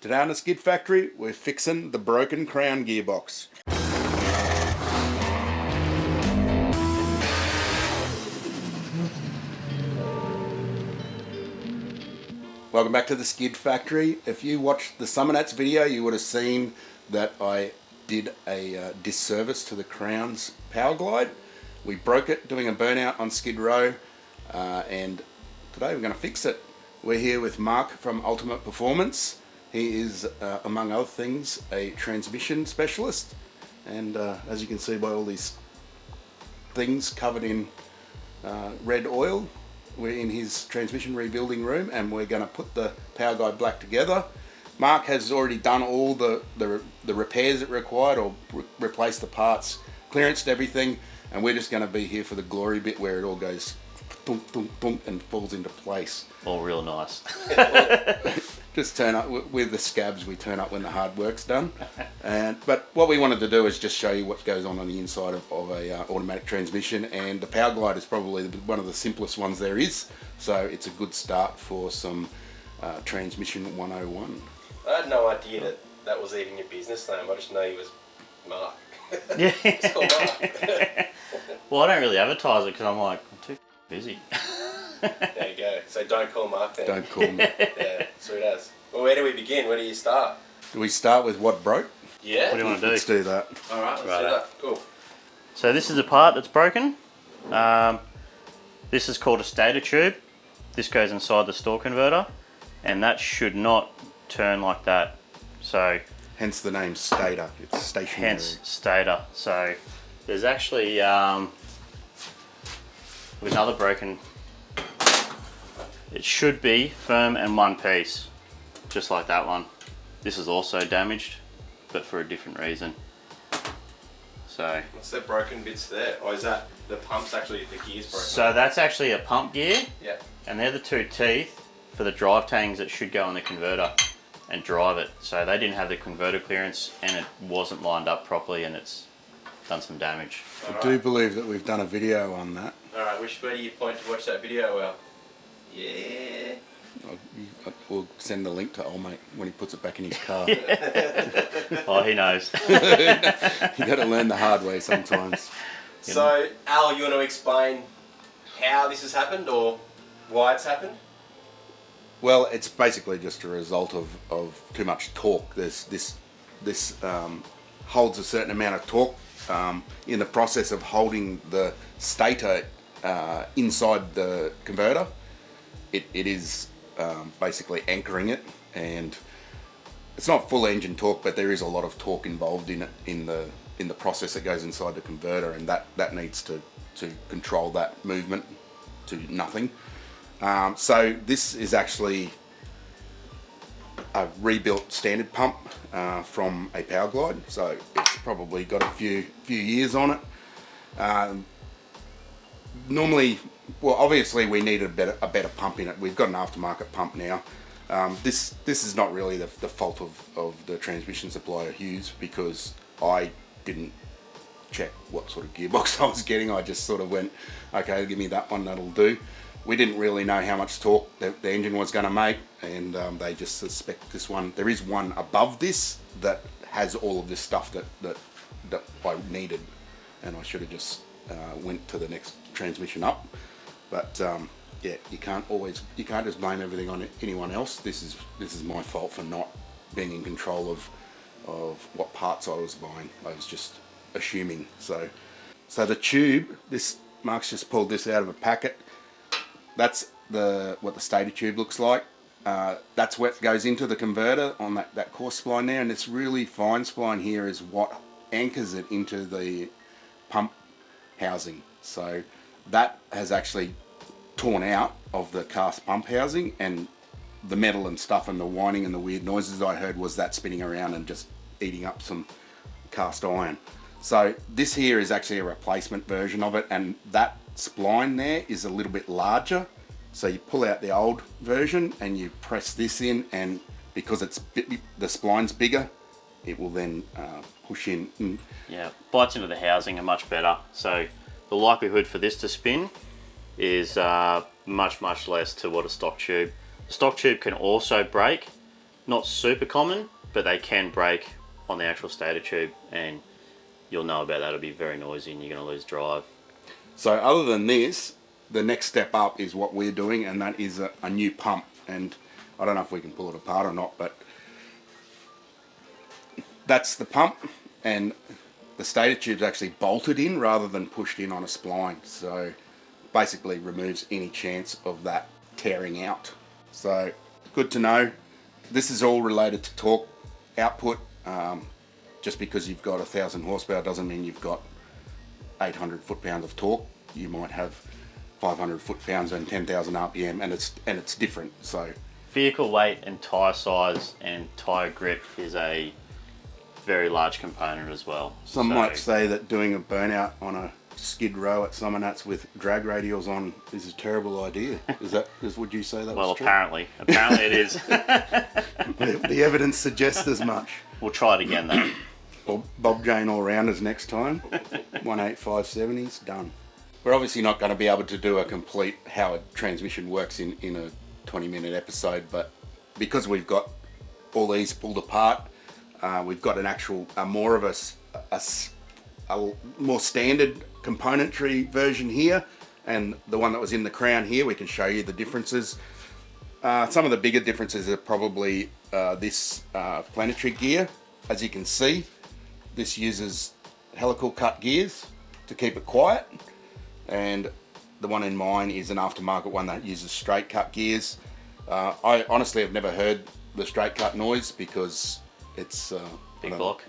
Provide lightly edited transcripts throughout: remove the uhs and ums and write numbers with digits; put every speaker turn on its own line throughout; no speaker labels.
Today on the Skid Factory, we're fixing the broken crown gearbox. Welcome back to the Skid Factory. If you watched the Summernats video, you would have seen that I did a disservice to the crown's PowerGlide. We broke it doing a burnout on Skid Row, and today we're going to fix it. We're here with Mark from Ultimate Performance. He is, among other things, a transmission specialist, and as you can see by all these things covered in red oil, we're in his transmission rebuilding room and we're going to put the PowerGlide black together. Mark has already done all the repairs it required, or replaced the parts, clearanced everything, and we're just going to be here for the glory bit where it all goes thump, thump, thump, and falls into place.
All real nice.
Just turn up with the scabs. We turn up when the hard work's done. But what we wanted to do is just show you what goes on the inside of a automatic transmission, and the PowerGlide is probably one of the simplest ones there is. So it's a good start for some transmission 101.
I had no idea that was even your business name. I just know you was Mark.
Yeah.
It's called Mark.
Well, I don't really advertise it because I'm like, I'm too busy.
There you go. So don't call Mark then.
Don't call me.
Yeah, sweet as. Well, where do we begin? Where do you start?
Do we start with what broke?
Yeah.
What do you want to do?
Let's do that.
All right, let's do that. Cool.
So this is a part that's broken. This is called a stator tube. This goes inside the store converter, and that should not turn like that. So
Hence the name stator. It's stationary.
hence stator. So there's actually with another broken. It should be firm and one piece, just like that one. This is also damaged, but for a different reason. So
What's the broken bits there? Or is that the pump's actually the gear's broken?
So that's actually a pump gear,
Yeah.
and they're the two teeth for the drive tangs that should go on the converter and drive it. So they didn't have the converter clearance, and it wasn't lined up properly, and it's done some damage.
I do believe that we've done a video on that.
Alright, where do you point to watch that video? Well, yeah.
We'll send the link to old mate when he puts it back in his car.
Oh, he knows.
You got to learn the hard way sometimes.
So, Al, you want to explain how this has happened or why it's happened?
Well, it's basically just a result of too much torque. This holds a certain amount of torque in the process of holding the stator inside the converter. It is basically anchoring it, and it's not full engine torque, but there is a lot of torque involved in it in the process that goes inside the converter, and that needs to control that movement to nothing. So this is actually a rebuilt standard pump from a PowerGlide, so it's probably got a few years on it. Normally, well, obviously we needed a better pump in it. We've got an aftermarket pump now. This is not really the fault of the transmission supplier Hughes, because I didn't check what sort of gearbox I was getting. I just sort of went, okay, give me that one, that'll do. We didn't really know how much torque the engine was going to make, and they just suspect this one. There is one above this that has all of this stuff that I needed, and I should have just went to the next transmission up. But yeah, you can't just blame everything on anyone else. This is my fault for not being in control of what parts I was buying. I was just assuming. So the tube, Mark's just pulled this out of a packet. That's what the stator tube looks like. That's what goes into the converter on that coarse spline there, and this really fine spline here is what anchors it into the pump housing. So that has actually torn out of the cast pump housing, and the metal and stuff and the whining and the weird noises I heard was that spinning around and just eating up some cast iron. So this here is actually a replacement version of it, and that spline there is a little bit larger. So you pull out the old version and you press this in, and because the spline's bigger, it will then push in.
Yeah, bites into the housing are much better. So the likelihood for this to spin is much less to what a stock tube. The stock tube can also break, Not super common, but they can break on the actual stator tube, and you'll know about that. It'll be very noisy and you're going to lose drive.
So other than this, the next step up is what we're doing, and that is a new pump. And I don't know if we can pull it apart or not, but that's the pump, and the stator tube's actually bolted in rather than pushed in on a spline. So basically removes any chance of that tearing out. So good to know. This is all related to torque output. Just because you've got 1,000 horsepower doesn't mean you've got 800 foot-pounds of torque. You might have 500 foot-pounds and 10,000 RPM, and it's different. So
vehicle weight and tyre size and tyre grip is a very large component as well.
Some might say that doing a burnout on a skid row at Summernats with drag radials on is a terrible idea. Would you say that was true?
Apparently it is.
The evidence suggests as much.
We'll try it again though.
Bob Jane all-rounders next time. 18570s, done. We're obviously not going to be able to do a complete how a transmission works in a 20-minute episode, but because we've got all these pulled apart, we've got an actual more of a more standard componentry version here, and the one that was in the Crown here, we can show you the differences. Some of the bigger differences are probably this planetary gear. As you can see, this uses helical cut gears to keep it quiet, and the one in mine is an aftermarket one that uses straight cut gears. I honestly have never heard the straight cut noise because it's
big block.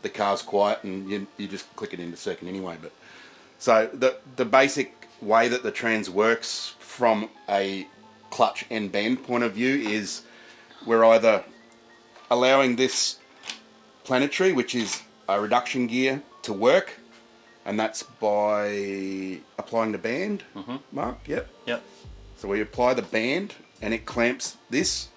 The car's quiet and you just click it into second anyway. But so the basic way that the trans works from a clutch and bend point of view is we're either allowing this planetary, which is a reduction gear, to work, and that's by applying the band. Mark, yep. So we apply the band and it clamps this,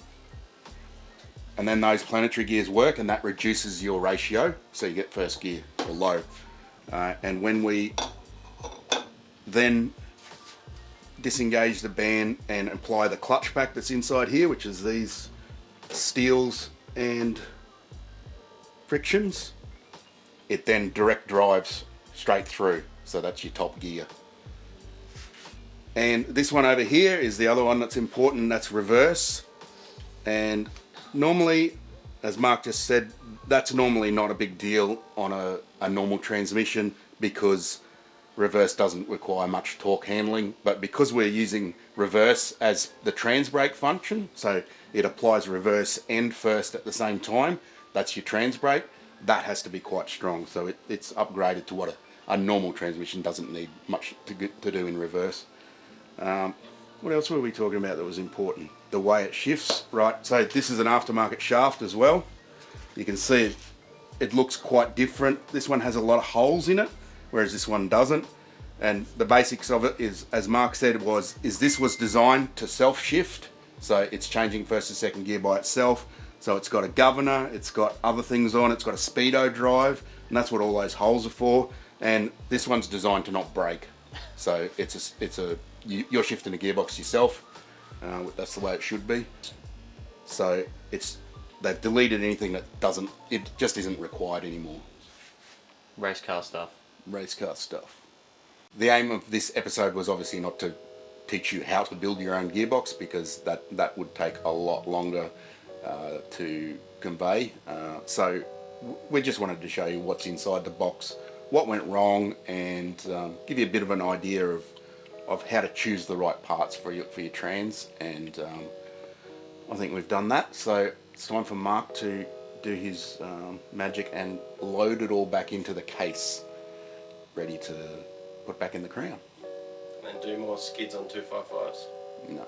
and then those planetary gears work, and that reduces your ratio, so you get first gear or low. And when we then disengage the band and apply the clutch pack that's inside here, which is these steels and frictions, it then direct drives straight through, so that's your top gear. And this one over here is the other one that's important, that's reverse. And normally, as Mark just said, that's normally not a big deal on a normal transmission because reverse doesn't require much torque handling. But because we're using reverse as the trans brake function, so it applies reverse and first at the same time, that's your trans brake, that has to be quite strong. So it's upgraded to what a normal transmission doesn't need much to do in reverse. What else were we talking about that was important? The way it shifts, right? So this is an aftermarket shaft as well. You can see it looks quite different. This one has a lot of holes in it, whereas this one doesn't. And the basics of it is, as Mark said, this was designed to self-shift. So it's changing first and second gear by itself. So it's got a governor, it's got other things on, it's got a speedo drive, and that's what all those holes are for. And this one's designed to not break. So you're shifting a gearbox yourself. That's the way it should be. So they've deleted anything that just isn't required anymore.
Race car stuff.
The aim of this episode was obviously not to teach you how to build your own gearbox, because that would take a lot longer to convey. So we just wanted to show you what's inside the box, what went wrong, and give you a bit of an idea of how to choose the right parts for your trans. And I think we've done that. So it's time for Mark to do his magic and load it all back into the case, ready to put back in the Crown.
And do more skids on 255s?
No.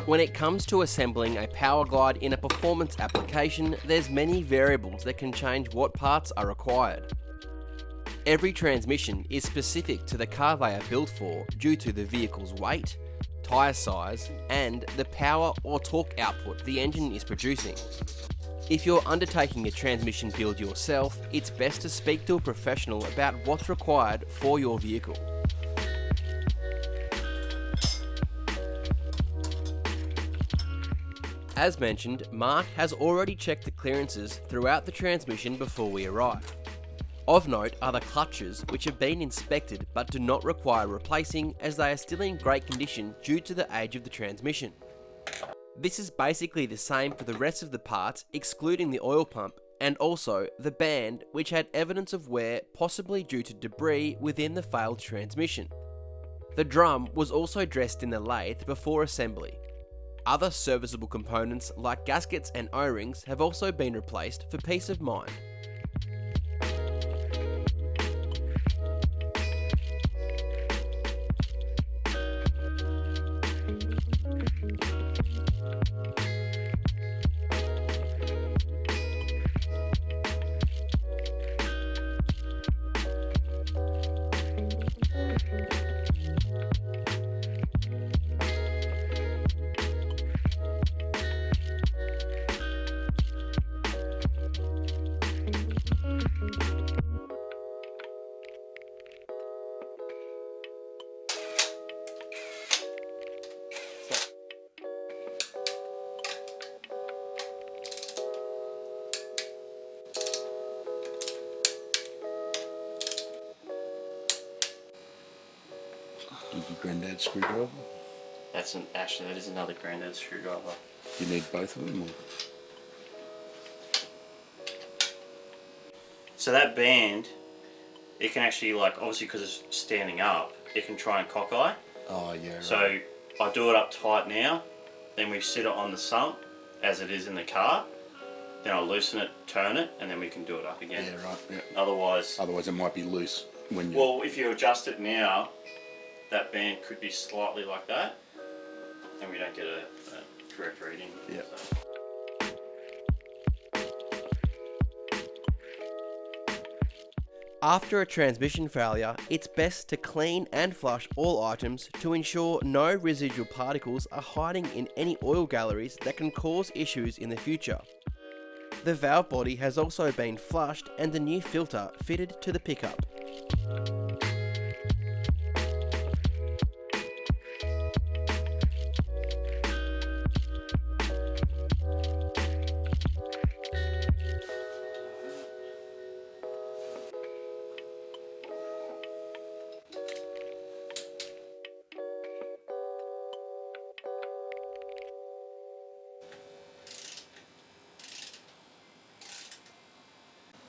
When it comes to assembling a PowerGlide in a performance application, there's many variables that can change what parts are required. Every transmission is specific to the car they are built for due to the vehicle's weight, tyre size, and the power or torque output the engine is producing. If you're undertaking a transmission build yourself, it's best to speak to a professional about what's required for your vehicle. As mentioned, Mark has already checked the clearances throughout the transmission before we arrive. Of note are the clutches, which have been inspected but do not require replacing as they are still in great condition due to the age of the transmission. This is basically the same for the rest of the parts excluding the oil pump and also the band, which had evidence of wear possibly due to debris within the failed transmission. The drum was also dressed in the lathe before assembly. Other serviceable components like gaskets and O-rings have also been replaced for peace of mind.
Did your granddad screwdriver?
Actually, that is another granddad screwdriver.
You need both of them? Or?
So that band, it can actually, like, obviously because it's standing up, it can try and cockeye.
Oh, yeah, right.
So I do it up tight now, then we sit it on the sump as it is in the car, then I'll loosen it, turn it, and then we can do it up again.
Yeah, right. Yeah.
Otherwise
it might be loose when you...
Well, if you adjust it now, that band could be slightly like that, and we don't get a correct reading.
Yeah.
So.
After a transmission failure, it's best to clean and flush all items to ensure no residual particles are hiding in any oil galleries that can cause issues in the future. The valve body has also been flushed and the new filter fitted to the pickup.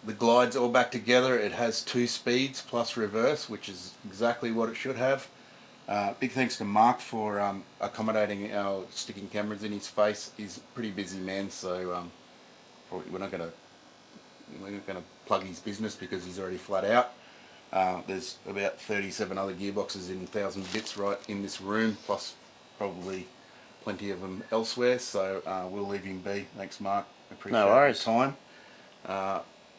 The glide's all back together. It has 2 speeds plus reverse, which is exactly what it should have. Big thanks to Mark for accommodating our sticking cameras in his face. He's a pretty busy man, so probably we're not going to plug his business because he's already flat out. There's about 37 other gearboxes in 1,000 bits right in this room, plus probably plenty of them elsewhere. So we'll leave him be. Thanks, Mark. Appreciate your time.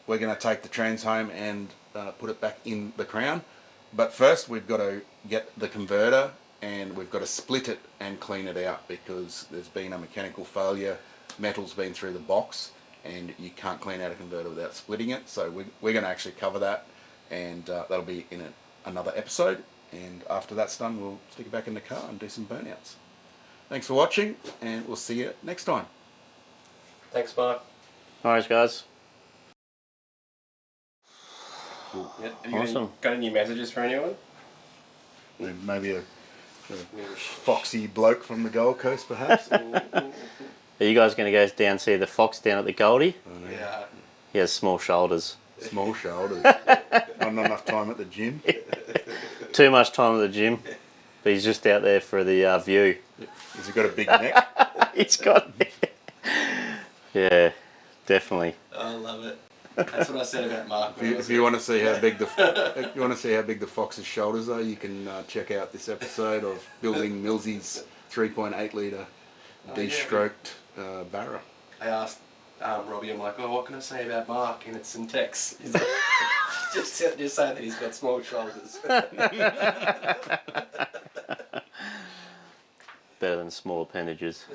We're going to take the trans home and put it back in the crown. But first we've got to get the converter and we've got to split it and clean it out because there's been a mechanical failure. Metal's been through the box and you can't clean out a converter without splitting it. So we're going to actually cover that, and that'll be in another episode. And after that's done, we'll stick it back in the car and do some burnouts. Thanks for watching, and we'll see you next time.
Thanks, Mark.
No worries, guys.
Cool.
Yeah. Have you
Awesome.
got any messages for anyone?
Maybe a foxy bloke from the Gold Coast, perhaps.
Are you guys going to go down and see the fox down at the Goldie?
Yeah.
He has small shoulders.
Small shoulders. Not enough time at the gym.
Too much time at the gym. But he's just out there for the view.
Has he got a big neck?
He's got... Yeah, definitely.
I love it. That's what I said about Mark.
If you want to see how big the fox's shoulders are, you can check out this episode of Building Millsy's 3.8 litre de-stroked Barra.
I asked Robbie, I'm like, oh, what can I say about Mark? And it's in text. He's like, just say that he's got small shoulders.
Better than small appendages.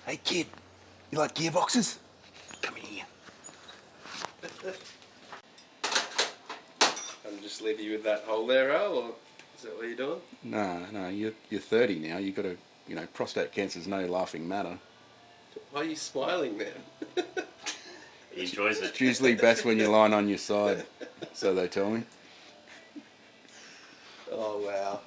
Hey kid, you like gearboxes? Come here.
I'm just leaving you with that hole there, Al, or is that what you're doing?
No, you're 30 now. You got to, prostate cancer's no laughing matter.
Why are you smiling then?
He enjoys it.
It's usually best when you're lying on your side, so they tell me.
Oh wow.